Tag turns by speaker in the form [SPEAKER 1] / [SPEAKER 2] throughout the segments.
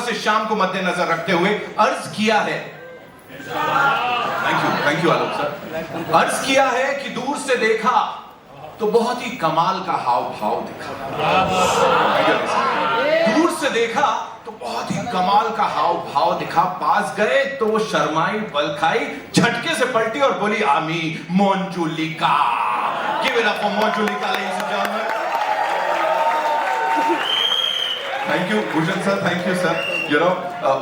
[SPEAKER 1] Of course इस शाम को मद्देनजर रखते हुए अर्ज किया है, थैंक यू आलोक सर, अर्ज किया है कि दूर से देखा तो बहुत ही कमाल का हाव भाव दिखा, दूर से देखा तो बहुत ही कमाल का हाव भाव दिखा, पास गए तो वो शर्माई बल खाई, झटके से पलटी और बोली आमी Monjulika. Give it up for Monjulika ladies and gentlemen. Thank you Bhushan sir, thank you sir. You know,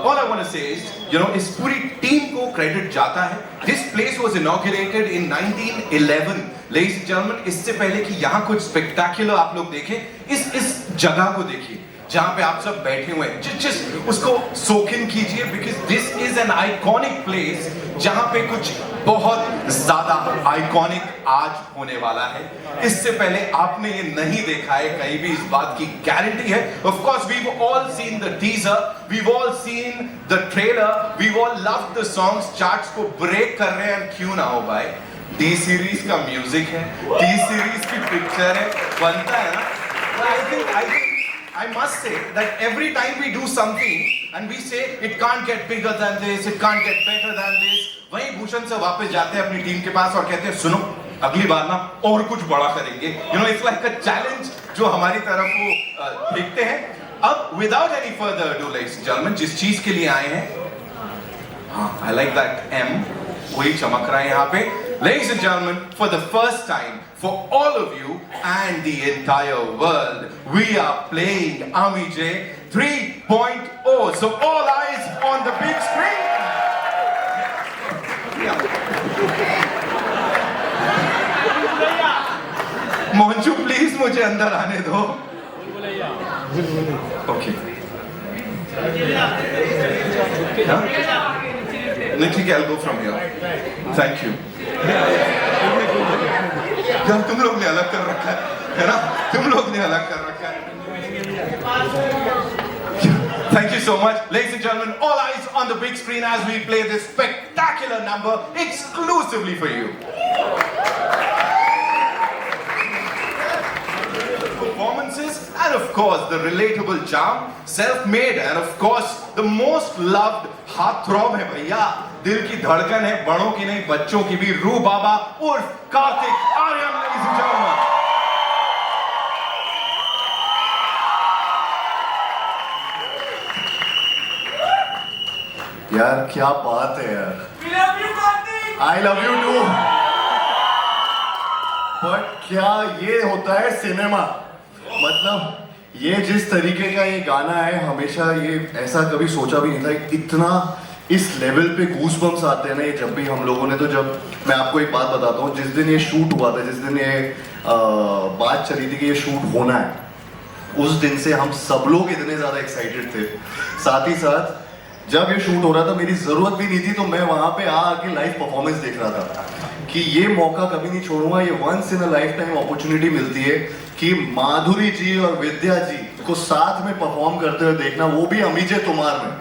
[SPEAKER 1] all I want to say is, you know, इस पूरी टीम को क्रेडिट जाता है। This place was inaugurated in 1911, ladies and gentlemen। इससे पहले कि यहाँ कुछ स्पेक्टाकुलर आप लोग देखें, इस जगह को देखिए जहाँ पे आप सब बैठे हुए हैं, जिस उसको सोक इन कीजिए, because this is an iconic place जहाँ पे कुछ बहुत ज्यादा आइकॉनिक आज होने वाला है। इससे पहले आपने ये नहीं देखा है कहीं भी, इस बात की गारंटी है। Of course we all seen the teaser, we all seen the trailer, we all love the songs. Charts को ब्रेक कर रहे हैं, क्यों ना हो भाई, टी सीरीज का म्यूजिक है, टी सीरीज की पिक्चर है, बनता है ना। I must say that every time we do something and we say it can't get bigger than this, it can't get better than this, वहीं भूषण से वापस जाते हैं अपनी टीम के पास और कहते हैं सुनो अगली बार ना और कुछ बड़ा करेंगे। You know, it's like a challenge जो हमारी तरफ वो देखते हैं। अब without any further ado, ladies and gentlemen, जिस चीज के लिए आए हैं, हाँ, I like that M, वही चमक रहा है यहाँ पे। Ladies and gentlemen, for the first time, for all of you and the entire world, we are playing Ami J 3.0. So all eyes on the big screen. मोहनचू please मुझे अंदर आने दो। ओके, नहीं ठीक है, I'll go from here. Thank you. यार तुम लोग ने अलग कर रखा है ना, तुम लोग ने अलग कर रखा है। Thank you so much, ladies and gentlemen. All eyes on the big screen as we play this spectacular number exclusively for you. Performances and of course the relatable charm, self-made and of course the most loved heartthrob है भैया, दिल की धड़कन है, बड़ों की नहीं बच्चों की भी, रू बाबा उर्फ Kartik Aaryan, ladies and gentlemen।
[SPEAKER 2] यार क्या बात है यार, I love you too। But क्या ये होता है सिनेमा, मतलब ये जिस तरीके का ये गाना है, हमेशा ये ऐसा कभी सोचा भी नहीं था इतना इस लेवल पे गूस बम्स आते हैं ना ये जब भी हम लोगों ने। तो जब मैं आपको एक बात बताता हूँ, जिस दिन ये शूट हुआ था, जिस दिन ये बात चली थी कि ये शूट होना है, उस दिन से हम सब लोग इतने ज़्यादा एक्साइटेड थे। साथ ही साथ जब ये शूट हो रहा था, मेरी ज़रूरत भी नहीं थी, तो मैं वहाँ पे आके लाइव परफॉर्मेंस देख रहा था कि ये मौका कभी नहीं छोड़ूंगा। ये once in a life time opportunity मिलती है कि माधुरी जी और विद्या जी को साथ में परफॉर्म करते हुए देखना, वो भी अमी जे तुमार में,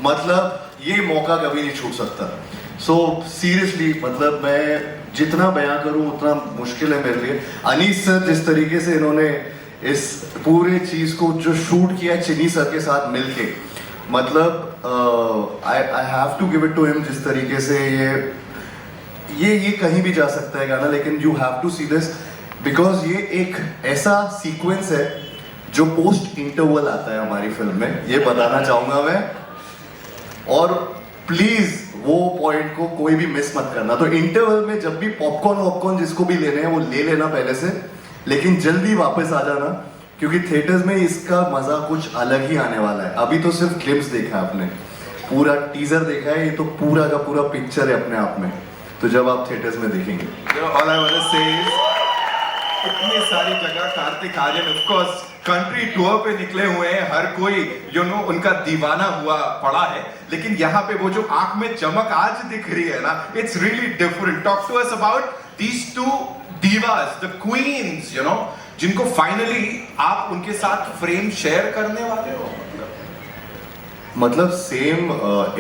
[SPEAKER 2] मतलब ये मौका कभी नहीं छूट सकता। सो सीरियसली मतलब मैं जितना बयां करूं उतना मुश्किल है मेरे लिए। अनीस सर जिस तरीके से इन्होंने इस पूरे चीज को जो शूट किया चिनी सर के साथ मिलके, मतलब I have to give it to him. जिस तरीके से ये कहीं भी जा सकता है गाना, लेकिन you have to see this because ये एक ऐसा सीक्वेंस है जो पोस्ट इंटरवल आता है हमारी फिल्म में, ये बताना चाहूंगा मैं। और प्लीज वो पॉइंट को कोई भी मिस मत करना। तो इंटरवल में जब भी पॉपकॉर्न जिसको भी लेने हैं वो ले लेना पहले से, लेकिन जल्दी वापस आ जाना क्योंकि थिएटर्स में इसका मजा कुछ अलग ही आने वाला है। अभी तो सिर्फ ग्लिम्स देखा है आपने, पूरा टीजर देखा है, ये तो पूरा का पूरा पिक्चर है अपने आप में। तो जब आप थिएटर्स में देखेंगे,
[SPEAKER 1] इतनी सारी जगह Kartik Aaryan of course country tour पे निकले हुए हैं, हर कोई यू नो उनका दीवाना हुआ पड़ा है, लेकिन यहाँ पे वो जो आंख में चमक आज दिख रही है ना, it's really different. Talk to us about these two divas, the queens, you know, जिनको फाइनली आप उनके साथ फ्रेम शेयर करने वाले हो।
[SPEAKER 2] मतलब सेम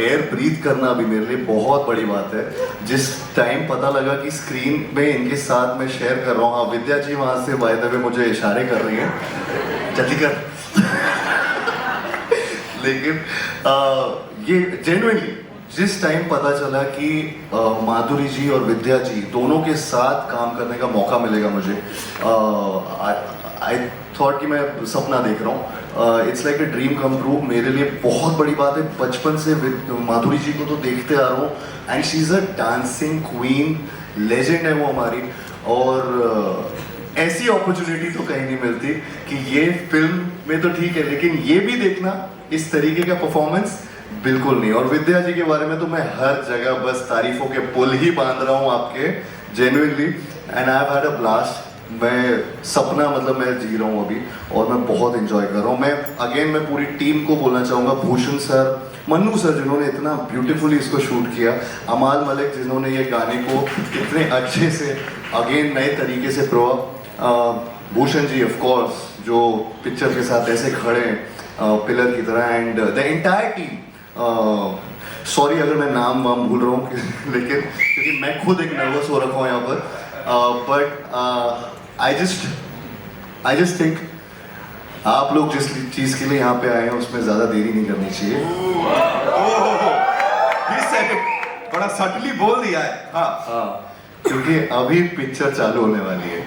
[SPEAKER 2] एयर ब्रीथ करना भी मेरे लिए बहुत बड़ी बात है। जिस टाइम पता लगा कि स्क्रीन में इनके साथ मैं शेयर कर रहा हूँ, हाँ विद्या जी वहाँ से बाय द वे मुझे इशारे कर रही हैं, जल्दी कर। लेकिन ये जेन्युइनली जिस टाइम पता चला कि माधुरी जी और विद्या जी दोनों के साथ काम करने का मौका मिलेगा मुझे, आई थॉट कि मैं सपना देख रहा हूँ। It's like a dream come true. मेरे लिए बहुत बड़ी बात है, बचपन से माधुरी जी को तो देखते आ रहा हूँ and she is a dancing queen, legend है वो हमारी। और ऐसी अपॉर्चुनिटी तो कहीं नहीं मिलती कि ये फिल्म में तो ठीक है, लेकिन ये भी देखना इस तरीके का परफॉर्मेंस बिल्कुल नहीं। और विद्या जी के बारे में तो मैं हर जगह बस तारीफों के पुल ही बांध रहा हूँ आपके, genuinely, and I have had a blast. मैं सपना मतलब मैं जी रहा हूँ अभी और मैं बहुत इंजॉय कर रहा हूँ। मैं पूरी टीम को बोलना चाहूँगा, भूषण सर, मन्नू सर जिन्होंने इतना ब्यूटीफुली इसको शूट किया, अमाल मलिक जिन्होंने ये गाने को इतने अच्छे से अगेन नए तरीके से भूषण जी ऑफ कोर्स जो पिक्चर के साथ ऐसे खड़े हैं पिलर की तरह, and the entire team. Sorry अगर मैं नाम वाम भूल रहा हूँ लेकिन क्योंकि मैं खुद एक नर्वस हो रखा हूँ यहाँ पर, बट आई जस्ट थिंक आप लोग जिस चीज़ के लिए यहाँ पे आए हैं उसमें ज़्यादा देरी नहीं करनी चाहिए।
[SPEAKER 1] बड़ा सटली बोल दिया है।
[SPEAKER 2] हाँ, क्योंकि अभी पिक्चर चालू होने वाली है,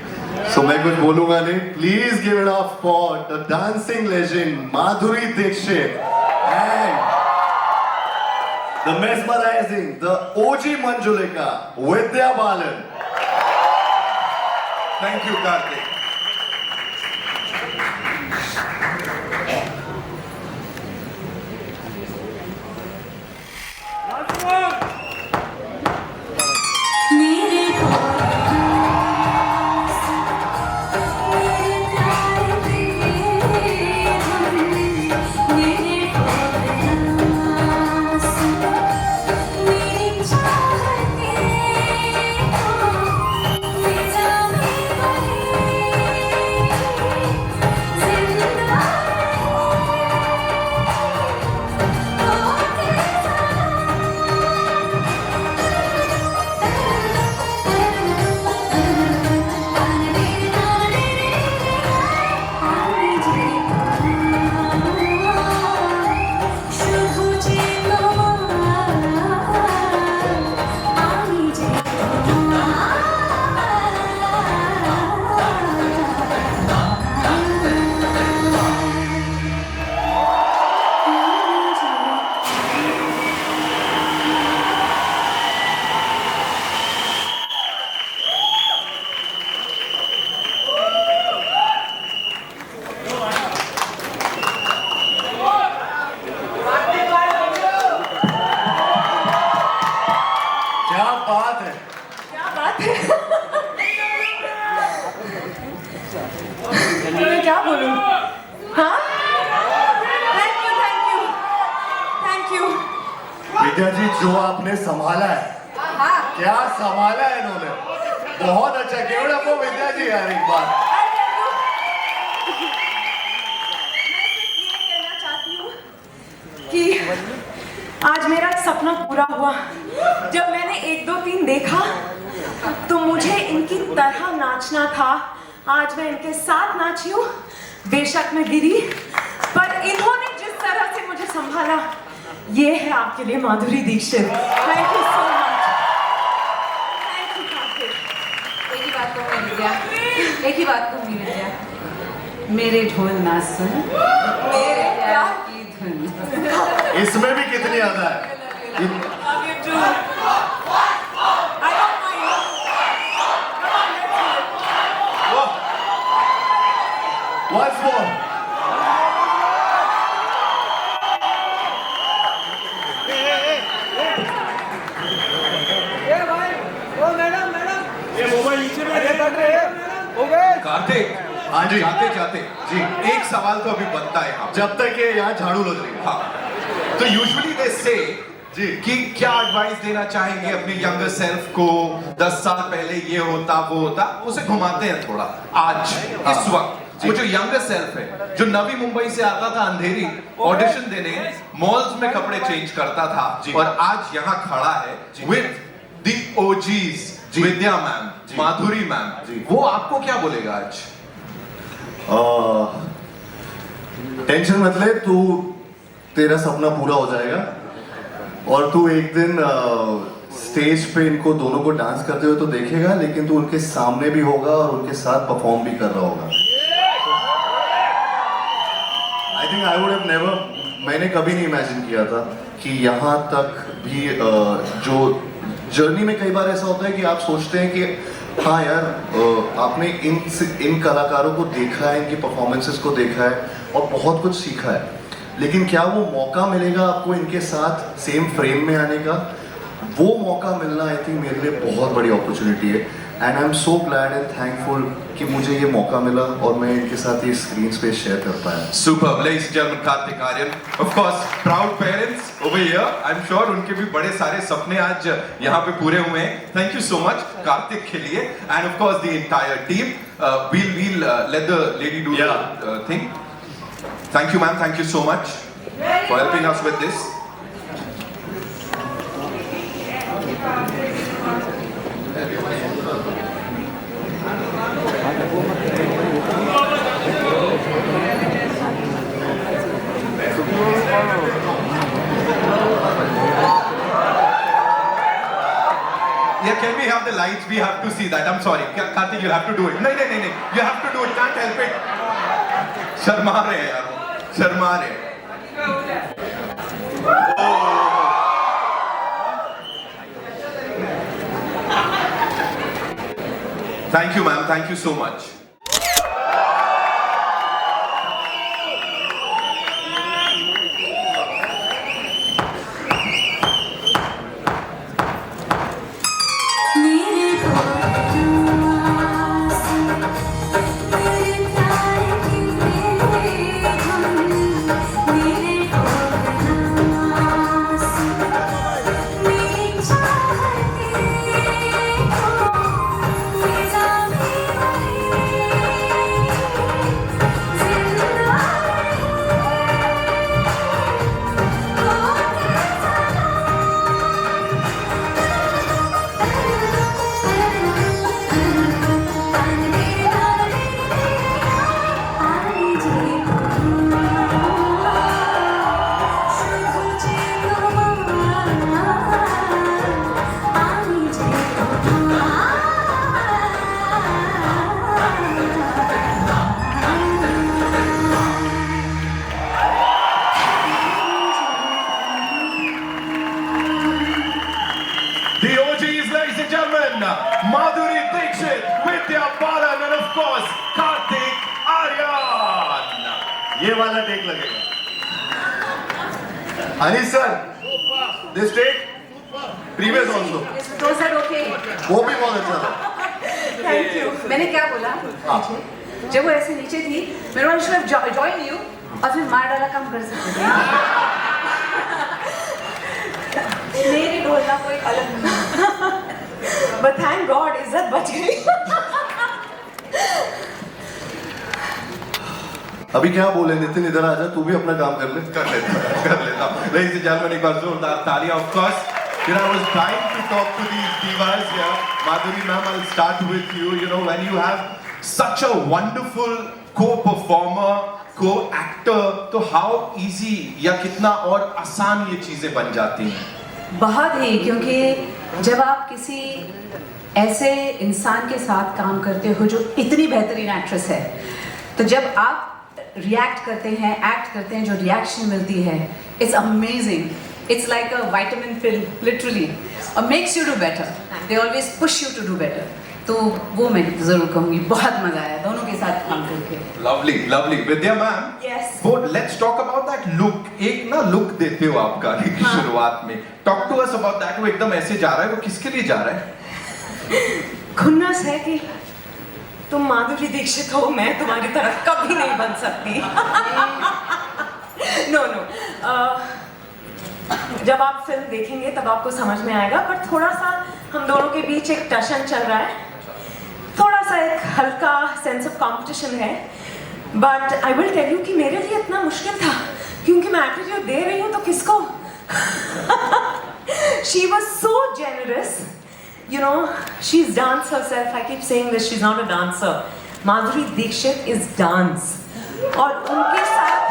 [SPEAKER 2] सो मैं कुछ बोलूंगा नहीं। Please give it up for the dancing legend Madhuri Dixit and the mesmerising, the OG Manjulika, Vidya Balan.
[SPEAKER 1] Thank you Kartik.
[SPEAKER 3] मैं क्या बोलूं? हाँ? Thank you.
[SPEAKER 2] विद्या जी जो आपने संभाला है, क्या संभाला है इन्होंने, बहुत अच्छा। केवल आपको विद्या जी यार एक बार
[SPEAKER 3] मैं सिर्फ ये कहना चाहती हूँ कि आज मेरा एक सपना पूरा हुआ। जब मैंने 1 2 3 देखा तो मुझे इनकी तरह नाचना था। आज मैं इनके साथ नाची हूँ, बेशक मैं गिरी, पर इन्होंने जिस तरह से मुझे संभाला, ये है आपके लिए Madhuri Dixit. Thank you so much. Thank you Kartik.
[SPEAKER 4] एक ही बात कहूँगी विद्या, एक ही बात कहूँगी विद्या, मेरे ढोल ना सुन, मेरे प्यार की धुन।
[SPEAKER 2] इसमें भी कितनी आता है।
[SPEAKER 3] Love you too. I don't mind. Come on, let's do it.
[SPEAKER 2] Once more.
[SPEAKER 1] Kartik,
[SPEAKER 2] हाँ जी।
[SPEAKER 1] जाते जाते
[SPEAKER 2] जी।
[SPEAKER 1] एक सवाल तो अभी बनता है यहाँ पे।
[SPEAKER 2] जब तक ये यहाँ झाड़ू लग रही है।
[SPEAKER 1] हाँ, तो यूजुअली दे से
[SPEAKER 2] जी।
[SPEAKER 1] कि क्या एडवाइस देना चाहेंगे अपने यंगर सेल्फ को, 10 साल पहले ये होता वो होता, उसे घुमाते हैं थोड़ा आज इस वक्त। वो जो यंगर सेल्फ है, जो नवी मुंबई से आता था अंधेरी ऑडिशन देने, मॉल्स में कपड़े चेंज करता था और आज यहाँ खड़ा है with the OGs, Vidya ma'am, Madhuri ma'am, वो आपको क्या बोलेगा आज?
[SPEAKER 2] टेंशन मत ले, तू तेरा सपना पूरा हो जाएगा और तू एक दिन स्टेज पे इनको दोनों को डांस करते हुए तो देखेगा, लेकिन तू उनके सामने भी होगा और उनके साथ परफॉर्म भी कर रहा होगा। I think I would have never, मैंने कभी नहीं इमेजिन किया था कि यहाँ तक भी जो जर्नी में कई बार ऐसा होता है कि आप सोचते हैं कि हाँ यार आपने इन कलाकारों को देखा है, इनकी परफॉर्मेंसेस को देखा है और बहुत कुछ सीखा है, लेकिन क्या वो मौका मिलेगा आपको इनके साथ सेम फ्रेम में आने का? वो मौका मिलना आई थिंक मेरे लिए बहुत बड़ी अपॉर्चुनिटी है and I am so glad and thankful कि मुझे ये मौका मिला और मैं इनके साथ ये स्क्रीन स्पेस शेयर कर पाया।
[SPEAKER 1] Superb, ladies and gentlemen, Kartik Aaryan, of course, proud parents over here. I'm sure उनके भी बड़े सारे सपने आज यहाँ पे पूरे हुए हैं. Thank you so much, Kartik के लिए, and of course the entire team. We'll let the lady do the thing. Thank you, ma'am. Thank you so much for helping us with this. Yeah, can we have the lights? We have to see that. I'm sorry. Kartik, you'll have to do it. No. You have to do it. Can't help it. Sharma रहे हैं यार. शर्मा रहे हैं. Thank you, ma'am. Thank you so much. Madhuri Dixit, Vidya Balan, and of course, Kartik Aaryan.
[SPEAKER 2] ये वाला take लगेगा। Anil sir, this take, previous also.
[SPEAKER 4] तो sir okay.
[SPEAKER 2] वो भी बहुत अच्छा था।
[SPEAKER 3] Thank you.
[SPEAKER 4] मैंने क्या बोला? जब वो ऐसे नीचे थी, मेरे वाले शुड हैव जॉइन यू और फिर मार डाला काम कर सकते थे। मेरी ढोलना कोई अलग नहीं।
[SPEAKER 3] But thank God, इज्जत बच गई।
[SPEAKER 2] अभी क्या बोले नितिन, इधर आजा, तू भी अपना काम कर ले।
[SPEAKER 1] कर लेता हूँ। Ladies and gentlemen, एक बार जोरदार तालियां, of course. You know, I was dying to talk to these divas here. Madhuri ma'am, I'll start with you. You know, when you have such a wonderful co-performer, co-actor, तो how easy या कितना और आसान ये चीजें बन जाती हैं?
[SPEAKER 4] बहुत ही, क्योंकि जब आप किसी ऐसे इंसान के साथ काम करते हो जो इतनी बेहतरीन एक्ट्रेस है, तो जब आप रिएक्ट करते हैं, एक्ट करते हैं, जो रिएक्शन मिलती है, it's amazing. It's like a vitamin pill literally, और makes you do better. They always push you to do better. तो वो मैं जरूर कहूँगी, बहुत मजा आया दोनों के साथ काम करके.
[SPEAKER 1] Lovely, lovely. Vidya ma'am,
[SPEAKER 3] Yes.
[SPEAKER 1] वो let's talk about that look. एक ना look देते हो आप गाने की शुरुआत में. Talk to us about that. वो एकदम ऐसे जा रहा है, वो किसके लिए जा रहा है?
[SPEAKER 3] खुन्नस है कि तुम माधुरी दीक्षित हो, मैं तुम्हारी तरह कभी नहीं बन सकती। नो जब आप फिल्म देखेंगे तब आपको समझ में आएगा, पर थोड़ा सा हम दोनों के बीच एक टशन चल रहा है, थोड़ा सा एक हल्का सेंस ऑफ कंपटीशन है. But I will tell you कि मेरे लिए इतना मुश्किल था क्योंकि मैं एटीट्यूड दे रही हूँ तो किसको. She was so generous. You know, she's dance herself. I keep saying this, she's not a dancer. Madhuri Dixit is dance. और उनके साथ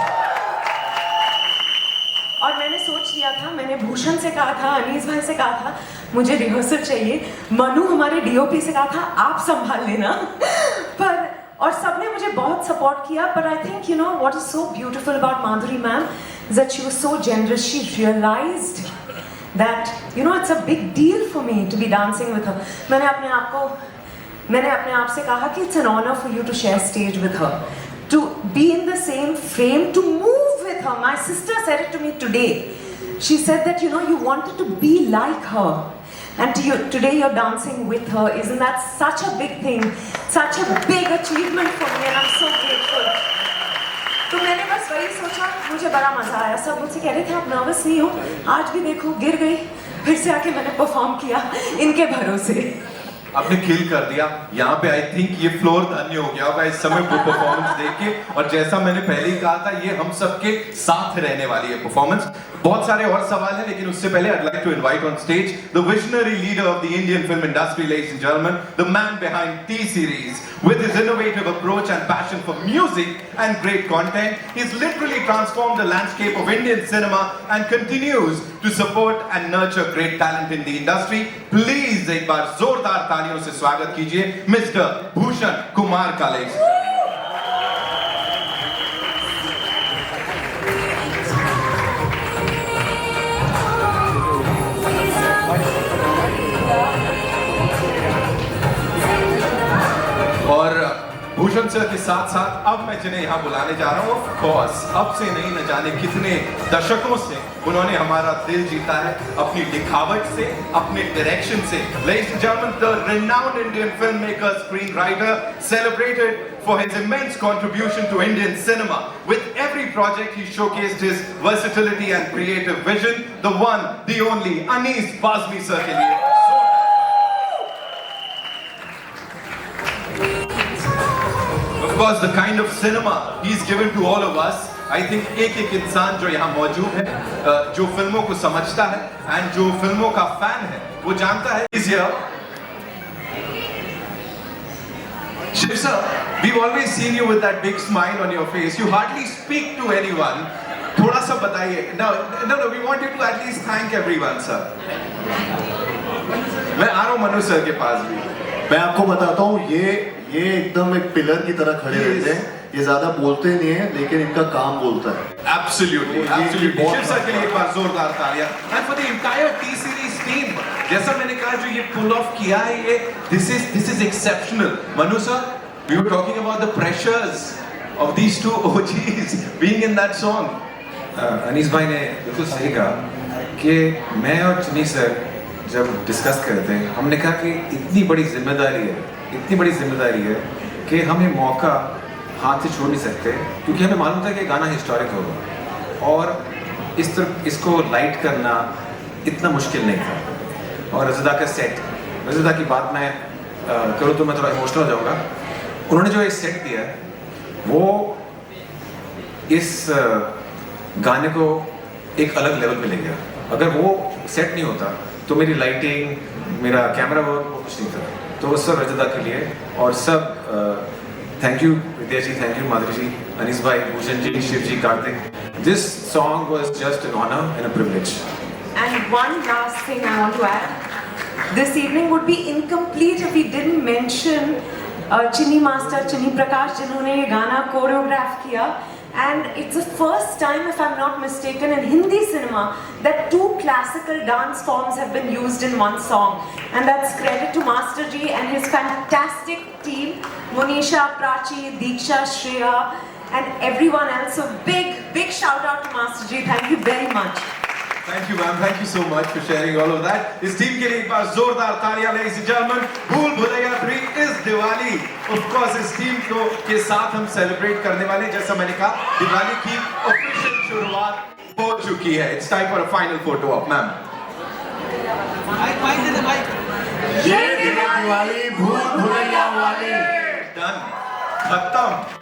[SPEAKER 3] सोच लिया था, मैंने भूषण से कहा था, अनीस भाई से कहा था मुझे रिहर्सल चाहिए, मनु हमारे डीओपी से कहा था आप संभाल लेना पर और सबने मुझे बहुत सपोर्ट किया. But I think you know what is so beautiful about Madhuri ma'am is that she was so generous. She realised that you know it's a big deal for me to be dancing with her. मैंने अपने आप से कहा कि it's an honor for you to share stage with her, to be in the same frame, to move with her. My sister said it to me today. She said that you know you wanted to be like her, and today you're dancing with her. Isn't that such a big thing, such a big achievement for me, and I'm so grateful. तो मैंने बस वही सोचा, मुझे बड़ा मजा आया. सब मुझसे कह रहे थे आप नर्वस नहीं हो, आज भी देखो गिर गई, फिर से आके मैंने परफॉर्म किया इनके भरोसे.
[SPEAKER 1] आपने किल कर दिया यहाँ पे. आई थिंक ये फ्लोर धन्य हो गया होगा इस समय वो परफॉर्मेंस देख के. और जैसा मैंने पहले ही कहा था, ये हम सबके साथ रहने वाली है परफॉर्मेंस. बहुत सारे और सवाल हैं, लेकिन उससे पहले I'd like to invite on stage the visionary leader of the Indian film industry, ladies and gentlemen, the man behind T-Series. With his innovative approach and passion for music and great content, he's literally transformed the landscape of Indian cinema and continues to support and nurture great talent in the industry. Please एक बार जोरदार तालियों से स्वागत कीजिए mister Bhushan Kumar का. और Bhushan sir के साथ साथ अब मैं जिन्हें यहाँ बुलाने जा रहा हूँ, ऑफ कोर्स अब से नहीं न जाने कितने दशकों से उन्होंने हमारा दिल जीता है अपनी लिखावट से, अपने डायरेक्शन से. Ladies and gentlemen, the renowned Indian filmmaker, screenwriter, celebrated for his immense contribution to Indian cinema. With every project he showcased his versatility and creative vision. The one, the only, Anees Bazmi sir के लिए. Of course, the kind of cinema he's given to all of us. I think एक इंसान जो यहाँ मौजूद है, जो फिल्मों को समझता है and जो फिल्मों का फैन है, वो जानता है. He's here. Shiv sir, we've always seen you with that big smile on your face. You hardly speak to anyone. थोड़ा सा बताइए. No, we want you to at least thank everyone, sir. मैं आ रहा हूँ मनु सर के पास भी.
[SPEAKER 2] मैं आपको बताता हूँ, ये एकदम एक पिलर की तरह खड़े रहते हैं. ये ज्यादा बोलते नहीं है, लेकिन इनका काम बोलता है.
[SPEAKER 1] Absolutely. शिव सर के लिए एक बार जोरदार तालियां. And for the entire T-Series team, जैसा मैंने कहा, जो ये pull off किया है, ये this is exceptional. Manu sir, we were talking about the pressures of these two OGs being in that song.
[SPEAKER 5] Anees भाई ने बिल्कुल सही कहा कि मैं और चनी सर जब डिस्कस करते हैं, हमने कहा कि इतनी बड़ी जिम्मेदारी है कि हम ये मौका हाथ से छोड़ नहीं सकते, क्योंकि हमें मालूम था कि गाना हिस्टोरिक होगा और इसको लाइट करना इतना मुश्किल नहीं था. और रज़दा का सेट, रज़दा की बात मैं करूँ तो मैं थोड़ा इमोशनल हो जाऊँगा. उन्होंने जो ये सेट दिया वो इस गाने को एक अलग लेवल पे ले गया. अगर वो सेट नहीं होता तो मेरी लाइटिंग, मेरा कैमरा वर्क, वो कुछ नहीं था. तो सब रज़दा के लिए और सब thank you Vidya ji, thank you Madhuri ji, Anees भाई, Bhushan ji, Shiv ji, Kartik. This song was just an honour and a privilege.
[SPEAKER 3] And one last thing I want to add. This evening would be incomplete if we didn't mention Chinni Master, Chinni Prakash, जिन्होंने ये गाना choreograph किया. And it's the first time, if I'm not mistaken, in Hindi cinema that two classical dance forms have been used in one song. And that's credit to Master Ji and his fantastic team, Monisha, Prachi, Diksha, Shreya, and everyone else. So big shout out to Master Ji. Thank you very much.
[SPEAKER 1] Thank you ma'am, thank you so much for sharing all of that. इस team के लिए एक बार जोरदार तालियां. Ladies and gentlemen, भूल भुलैया 3 इस Diwali. Of course इस team के साथ हम सेलिब्रेट करने वाले. जैसा मैंने कहा, दिवाली की ऑफिशियल शुरुआत हो चुकी है. It's time for a final photo op, ma'am.
[SPEAKER 2] ये दिवाली भूल भुलैया वाली.
[SPEAKER 1] Done. खत्म.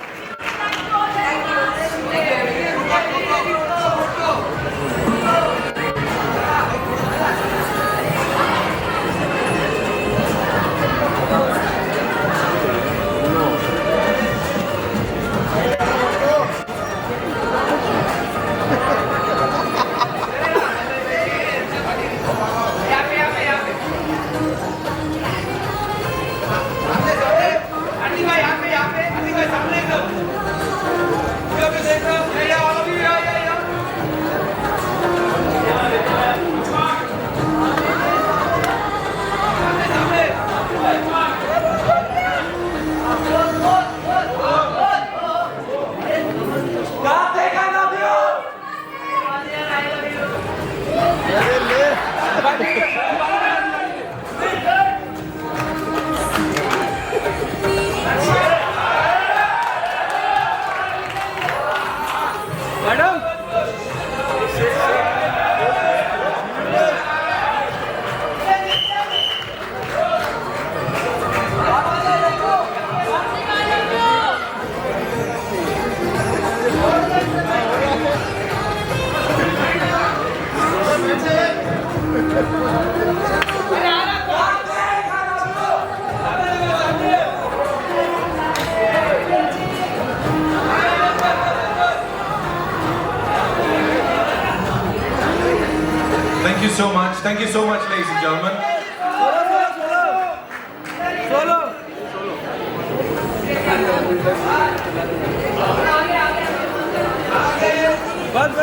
[SPEAKER 1] Thank you so much, ladies and gentlemen.